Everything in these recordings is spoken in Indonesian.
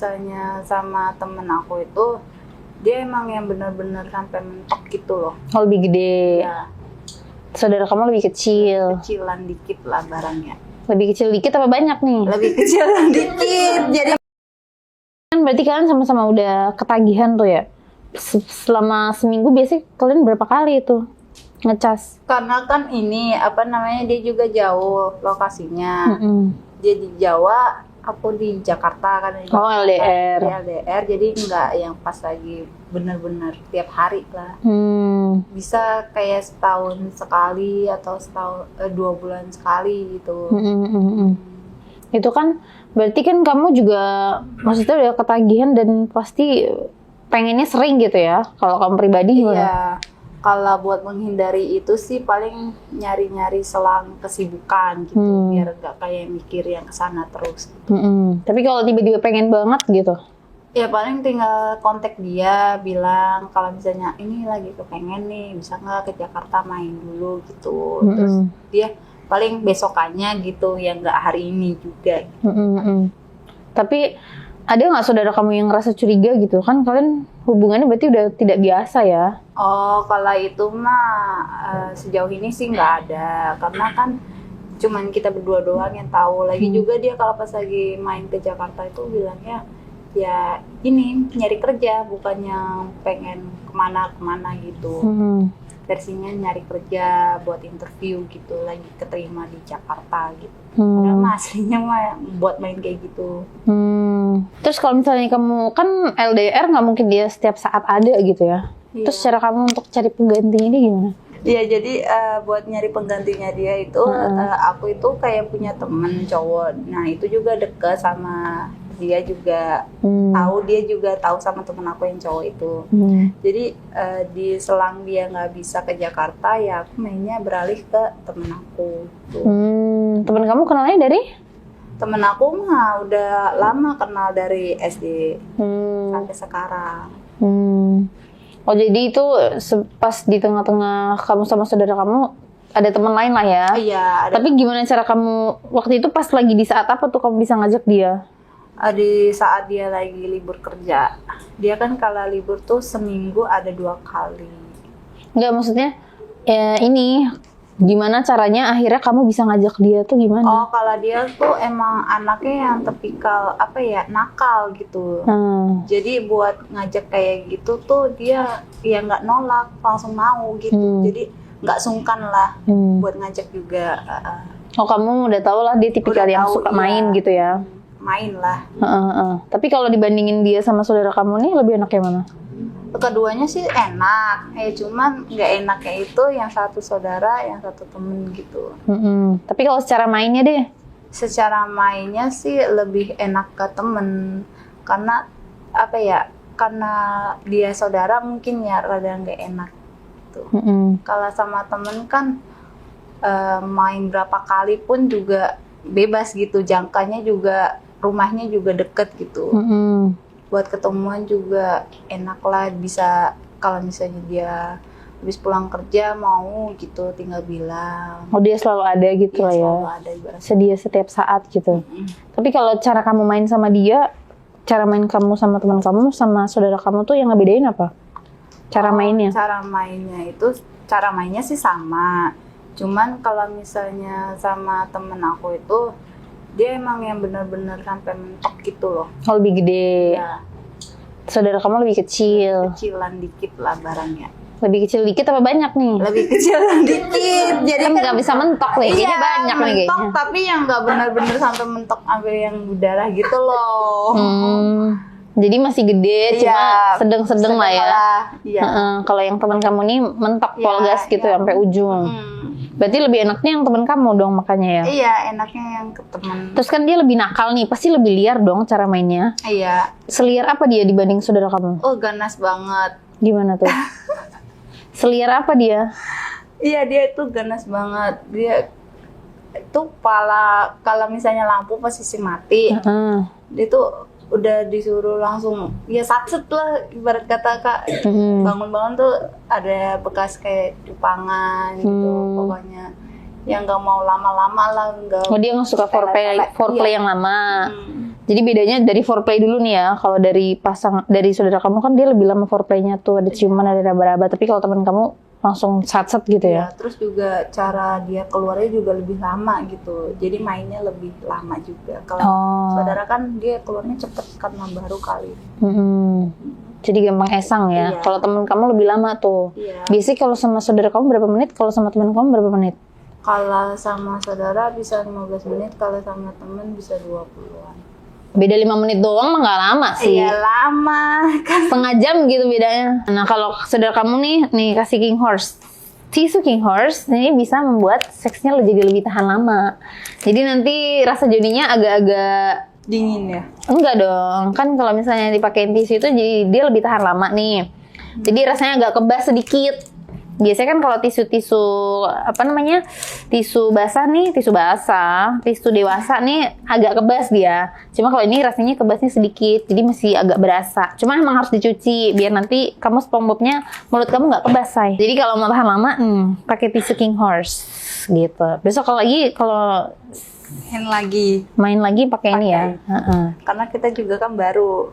Misalnya sama temen aku itu, dia emang yang benar-benar sampai mentok gitu loh. Oh, lebih gede. Ya, Saudara kamu lebih kecil. kecilan dikit lah barangnya. Lebih kecil dikit apa banyak nih? Lebih kecil dikit. Jadi Kan berarti kalian sama-sama udah ketagihan tuh ya. Selama seminggu biasanya kalian berapa kali itu ngecas? karena kan ini apa namanya, dia juga jauh lokasinya. Dia di Jawa, aku di Jakarta kan. Oh, LDR. Dia LDR, jadi nggak yang pas lagi benar-benar tiap hari lah. Bisa kayak setahun sekali atau 2 bulan sekali gitu. Itu kan berarti kan kamu juga maksudnya udah ketagihan dan pasti pengennya sering gitu ya. Kalau kamu pribadi gimana? Iya, kalau buat menghindari itu sih paling nyari-nyari selang kesibukan gitu, biar nggak kayak mikir yang kesana terus. Tapi kalau tiba-tiba pengen banget gitu? Ya paling tinggal kontak dia, bilang kalau misalnya ini lagi kepengen nih, bisa nggak ke Jakarta main dulu gitu. Terus dia paling besokannya gitu, yang nggak hari ini juga. Tapi ada nggak saudara kamu yang ngerasa curiga gitu? Kan kalian hubungannya berarti udah tidak biasa ya? Oh, kalau itu mah sejauh ini sih nggak ada, karena kan cuman kita berdua doang yang tahu. Lagi juga dia kalau pas lagi main ke Jakarta itu bilangnya ya ini nyari kerja, bukannya pengen kemana-kemana gitu. Versinya nyari kerja buat interview gitu, lagi keterima di Jakarta gitu. Padahal mah aslinya mah buat main kayak gitu. Terus kalau misalnya kamu kan LDR, nggak mungkin dia setiap saat ada gitu ya? Iya. Terus cara kamu untuk cari penggantinya ini gimana? Iya, jadi buat nyari penggantinya dia itu, aku itu kayak punya temen cowok. Nah, itu juga deket sama dia juga. Dia juga tahu sama temen aku yang cowok itu. Jadi di selang dia nggak bisa ke Jakarta, ya aku mainnya beralih ke temen aku. Gitu. Temen kamu kenalnya dari? Temen aku mah udah lama kenal dari SD sampai sekarang. Oh, jadi itu pas di tengah-tengah kamu sama saudara kamu ada teman lain lah ya? Iya. Tapi gimana cara kamu waktu itu pas lagi di saat apa tuh kamu bisa ngajak dia? Di saat dia lagi libur kerja. Dia kan kalau libur tuh seminggu ada 2 kali. Enggak, maksudnya ya ini gimana caranya akhirnya kamu bisa ngajak dia tuh gimana? Oh, kalau dia tuh emang anaknya yang tipikal apa ya, nakal gitu. Jadi buat ngajak kayak gitu tuh dia ya nggak nolak, langsung mau gitu. Jadi nggak sungkan lah buat ngajak juga. Oh, kamu udah tahu lah dia tipikal Udah yang tahu, suka iya. main gitu ya? Main lah. Tapi kalau dibandingin dia sama saudara kamu nih lebih enak yang mana? Keduanya sih enak, cuman nggak enaknya itu yang satu saudara, yang satu temen gitu. Tapi kalau secara mainnya deh? Secara mainnya sih lebih enak ke temen, karena apa ya? Karena dia saudara mungkin ya rada nggak enak gitu. Kalau sama temen kan main berapa kali pun juga bebas gitu, jangkanya juga, rumahnya juga deket gitu. Buat ketemuan juga enak lah, bisa kalau misalnya dia habis pulang kerja mau gitu tinggal bilang. Oh, dia selalu ada gitu lah ya? Selalu ada ibaratnya. Sedia setiap saat gitu. Tapi kalau cara kamu main sama dia, cara main kamu sama teman kamu sama saudara kamu tuh yang ngebedain apa? Cara mainnya? Cara mainnya sih sama. Cuman kalau misalnya sama temen aku itu, dia emang yang benar-benar sampai mentok gitu loh. Oh, lebih gede. Ya. Saudara kamu lebih kecil. Kecilan dikit lah barangnya. Lebih kecil dikit apa banyak nih? Lebih kecil dikit. Jadi kan nggak bisa mentok nih. Kayaknya banyak nih mentok, kayaknya. tapi yang nggak benar-benar sampai mentok sampai yang berdarah gitu loh. Jadi masih gede, cuma sedang-sedang lah ya. Iya. Kalau yang teman kamu nih mentok polgas gitu sampai ujung. Berarti lebih enaknya yang teman kamu dong makanya ya? Iya, enaknya yang ke teman. Terus kan dia lebih nakal nih, pasti lebih liar dong cara mainnya. Iya. Seliar apa dia dibanding saudara kamu? Oh, ganas banget. Gimana tuh? Seliar apa dia? Iya, dia itu ganas banget. Dia itu kalau misalnya lampu posisi mati, dia tuh udah disuruh langsung ya satset lah, ibarat kata Kak. Bangun-bangun tuh ada bekas kayak cupangan gitu, pokoknya yang nggak mau lama-lama lah, nggak. Oh, dia nggak suka foreplay yang lama. Jadi bedanya dari foreplay dulu nih ya. Kalau dari saudara kamu kan dia lebih lama foreplaynya tuh, ada ciuman, ada raba-raba. Tapi kalau teman kamu langsung sat-sat gitu ya. Terus juga cara dia keluarnya juga lebih lama gitu. Jadi mainnya lebih lama juga. Kalau saudara kan dia keluarnya cepet karena baru kali. Jadi gampang esang ya. Kalau teman kamu lebih lama tuh. Biasanya kalau sama saudara kamu berapa menit? Kalau sama teman kamu berapa menit? Kalau sama saudara bisa 15 menit, kalau sama temen bisa 20-an. Beda 5 menit doang mah nggak lama sih. Iya lama kan. Setengah jam gitu bedanya. Nah kalau saudara kamu nih kasih King Horse. Tisu King Horse ini bisa membuat seksnya jadi lebih tahan lama. Jadi nanti rasa jodinya agak-agak dingin ya? Enggak dong. Kan kalau misalnya dipakein tisu itu jadi dia lebih tahan lama nih. Jadi rasanya agak kebas sedikit. Biasanya kan kalau tisu-tisu tisu basah, tisu dewasa nih agak kebas dia. Cuma kalau ini rasanya kebasnya sedikit, jadi masih agak berasa. Cuma emang harus dicuci biar nanti kamu SpongeBob-nya mulut kamu nggak kebas, say. Jadi kalau mau tahan lama, pakai tisu King Horse gitu. Besok kalau main lagi pakai ini ya. Karena kita juga kan baru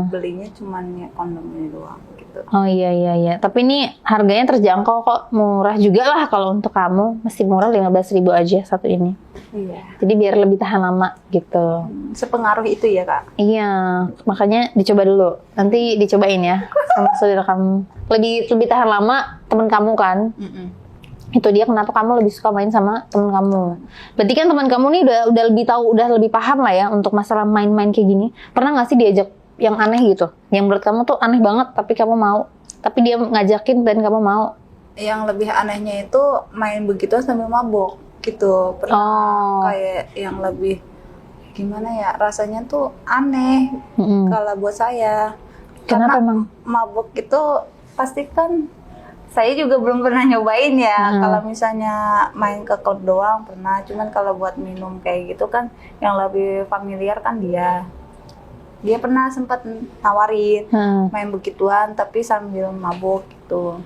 belinya cuman ya kondomnya doang gitu. Oh iya. Tapi ini harganya terjangkau kok, murah juga lah kalau untuk kamu. Masih murah 15.000 aja satu ini. Iya. Jadi biar lebih tahan lama gitu. Sepengaruh itu ya Kak? Iya, makanya dicoba dulu. Nanti dicobain ya sama saudara kamu. Lebih tahan lama temen kamu kan? Itu dia kenapa kamu lebih suka main sama temen kamu. Berarti kan teman kamu nih udah lebih tahu, udah lebih paham lah ya untuk masalah main-main kayak gini. Pernah nggak sih diajak yang aneh gitu? Yang menurut kamu tuh aneh banget tapi kamu mau. Tapi dia ngajakin dan kamu mau. Yang lebih anehnya itu main begitu sambil mabok gitu. Pernah kayak yang lebih gimana ya, rasanya tuh aneh kalau buat saya. Kenapa emang? Mabok itu pasti kan, saya juga belum pernah nyobain ya. Kalau misalnya main ke klub doang pernah, cuman kalau buat minum kayak gitu kan yang lebih familiar kan dia pernah sempat nawarin main begituan tapi sambil mabok gitu.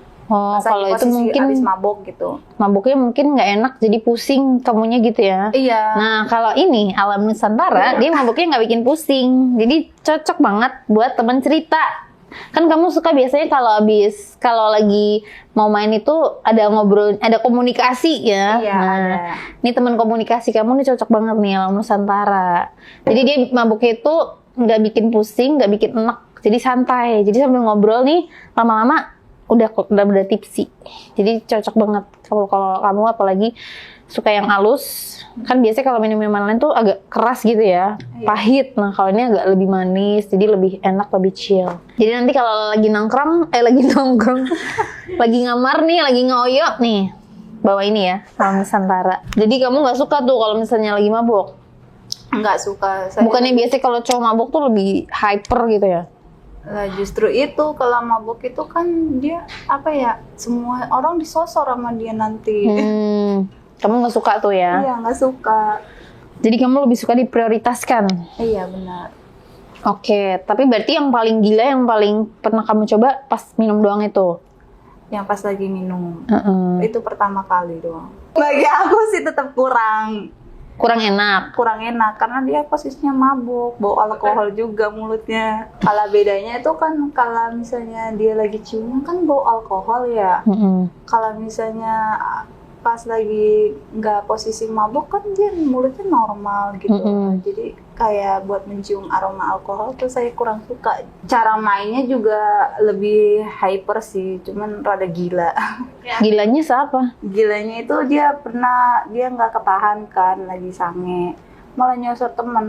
Kalau itu mungkin habis mabok gitu. Maboknya mungkin nggak enak, jadi pusing kamunya gitu ya. Iya. Nah kalau ini Alam Nusantara, dia maboknya nggak bikin pusing, jadi cocok banget buat teman cerita. Kan kamu suka biasanya kalau lagi mau main itu ada ngobrol, ada komunikasi ya. Iya, ada. Ini teman komunikasi kamu nih cocok banget nih Alam Nusantara. Jadi dia mabuknya itu nggak bikin pusing, nggak bikin enak, jadi santai. Jadi sambil ngobrol nih lama-lama udah tipsi. Jadi cocok banget kalau kamu apalagi suka yang halus. Kan biasanya kalau minum minuman lain tuh agak keras gitu ya, pahit. Nah kalau ini agak lebih manis, jadi lebih enak, lebih chill. Jadi nanti kalau lagi nongkrong, lagi ngamar nih, lagi ngoyok nih, bawa ini ya, Alam Nusantara. Jadi kamu nggak suka tuh kalau misalnya lagi mabuk? Nggak suka. Bukannya biasanya kalau cowok mabuk tuh lebih hyper gitu ya? Lah justru itu, kalau mabuk itu kan dia semua orang disosor sama dia nanti. Kamu nggak suka tuh ya? Iya, nggak suka. Jadi kamu lebih suka diprioritaskan? Iya, benar. Oke, tapi berarti yang paling gila, yang paling pernah kamu coba pas minum doang itu? Yang pas lagi minum. Itu pertama kali doang. Bagi aku sih tetap kurang enak karena dia posisinya mabuk, bawa alkohol juga mulutnya. Kalau bedanya itu kan kalau misalnya dia lagi ciuman kan bawa alkohol ya. Kalau misalnya pas lagi nggak posisi mabuk kan dia mulutnya normal gitu. Jadi kayak buat mencium aroma alkohol tuh saya kurang suka. Cara mainnya juga lebih hyper sih, cuman rada gila. Gilanya siapa? Gilanya itu dia nggak ketahan kan, lagi sange, malah nyosor temen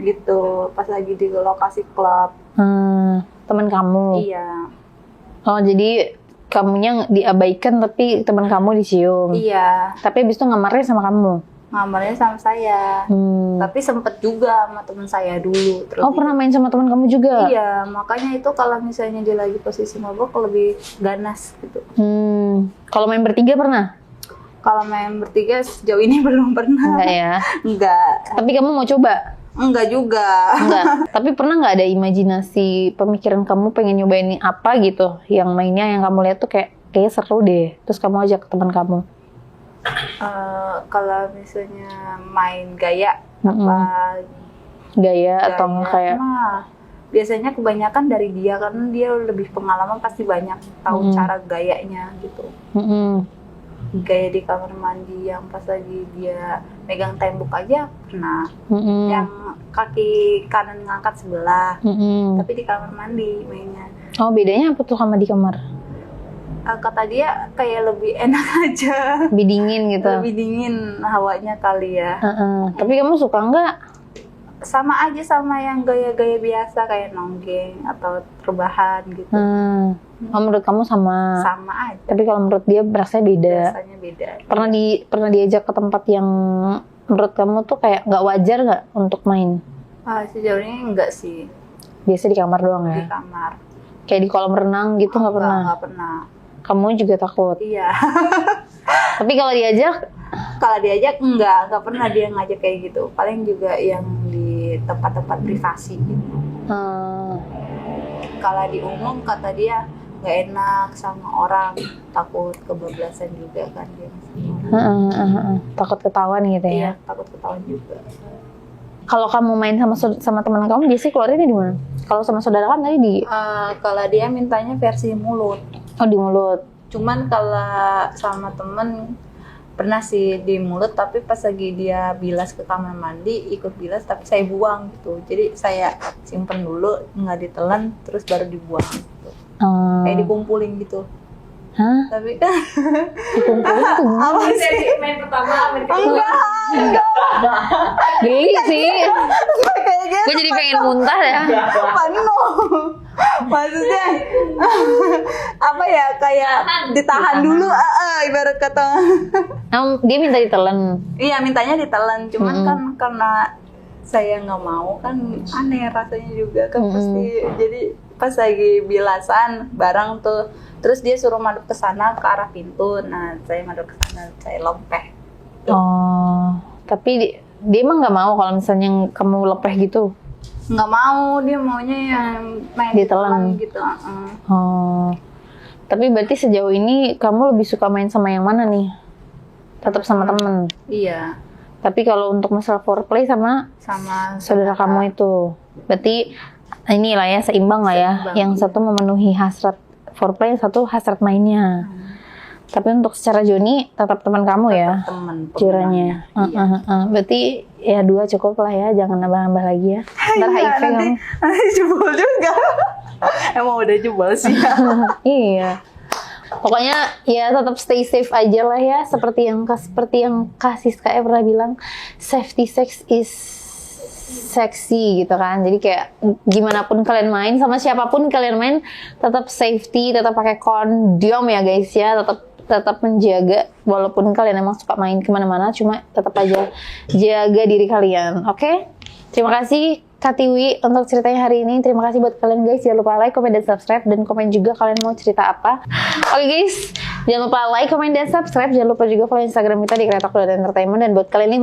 gitu pas lagi di lokasi klub. Temen kamu? Iya. Oh jadi kamunya diabaikan tapi teman kamu dicium? Iya. Tapi abis itu ngamarnya sama kamu? Ngamarnya sama saya. Tapi sempet juga sama teman saya dulu. Pernah main sama teman kamu juga? Iya, makanya itu kalau misalnya dia lagi posisi mabuk lebih ganas gitu. Kalau main bertiga pernah? Kalau main bertiga sejauh ini belum pernah. Enggak ya? Enggak. Tapi kamu mau coba? Enggak juga. Enggak. Tapi pernah nggak ada imajinasi, pemikiran kamu pengen nyobain apa gitu, yang mainnya yang kamu lihat tuh kayaknya seru deh, terus kamu ajak teman kamu? Kalau misalnya main gaya apa gaya atau nggak kayak Nah, biasanya kebanyakan dari dia karena dia lebih pengalaman, pasti banyak tahu cara gayanya gitu. Gaya di kamar mandi yang pas lagi dia megang tembok aja pernah, yang kaki kanan ngangkat sebelah, tapi di kamar mandi mainnya. Oh, bedanya apa tuh sama di kamar? Kata dia kayak lebih enak aja, Lebih dingin gitu. lebih dingin hawanya kali ya. Tapi kamu suka nggak? Sama aja sama yang gaya-gaya biasa kayak nonggeng atau rebahan gitu. Oh, menurut kamu sama? Sama aja. Tapi kalau menurut dia rasanya beda. Rasanya beda. Pernah diajak ke tempat yang menurut kamu tuh kayak nggak wajar nggak untuk main? Sejauh ini enggak sih. Biasa di kamar doang Di ya? kamar. Kayak di kolam renang gitu nggak pernah? Nggak pernah. Kamu juga takut? Iya. Tapi kalau diajak? Kalau diajak nggak pernah dia ngajak kayak gitu. Paling juga yang di tempat-tempat privasi gitu. Kalau di umum kata dia nggak enak sama orang, takut kebablasan juga kan dia. Takut ketahuan gitu ya? Iya, takut ketahuan juga. Kalau kamu main sama teman kamu biasanya keluarinnya di mana? Kalau sama saudara kan tadi di Kalau dia mintanya versi mulut. Oh, di mulut. Cuman kalau sama temen pernah sih di mulut, tapi pas lagi dia bilas ke kamar mandi ikut bilas tapi saya buang gitu. Jadi saya simpen dulu, nggak ditelan, terus baru dibuang gitu. Kayak dikumpulin gitu. Hah? Tapi kan Dikumpulin tuh gimana? dari main pertama, main kedua. Geli sih. Kayak gitu. Gue jadi pengen muntah ya. Penuh. Maksudnya apa ya, kayak ditahan dulu, ibarat kata. Dia minta ditelan. Iya, mintanya ditelan, cuman kan karena saya nggak mau kan aneh rasanya juga kan pasti. Jadi pas lagi bilasan barang tuh, terus dia suruh madep ke sana ke arah pintu. Nah, saya madep ke sana, saya lompeh. Oh, tapi dia emang nggak mau kalau misalnya kamu lepeh gitu? Nggak mau, dia maunya yang main Ditelan gitu. Oh, tapi berarti sejauh ini kamu lebih suka main sama yang mana nih? Tetap sama temen? Iya. Tapi kalau untuk masalah foreplay sama saudara kamu itu, berarti inilah ya, seimbang lah ya. Seimbang, Yang satu memenuhi hasrat foreplay, yang satu hasrat mainnya. Tapi untuk secara Joni tetap teman kamu ya, teman kiranya. Iya. Berarti ya 2 cukup lah ya, jangan nambah-nambah lagi ya. Ntar Iya, HIV kamu. nanti jebol juga. Emang udah jebol sih. Iya. Pokoknya ya tetap stay safe aja lah ya, seperti yang Kak Siska pernah bilang, safety sex is sexy gitu kan. Jadi kayak gimana pun kalian main, sama siapapun kalian main, tetap safety, tetap pakai kondom ya guys ya, tetap menjaga, walaupun kalian emang suka main kemana-mana, cuma tetap aja jaga diri kalian. Oke? Terima kasih Kak Tiwi untuk ceritanya hari ini. Terima kasih buat kalian guys. Jangan lupa like, komen, dan subscribe. Dan komen juga kalian mau cerita apa. Oke guys, jangan lupa like, komen, dan subscribe. Jangan lupa juga follow Instagram kita di kreatok.entertainment. Dan buat kalian yang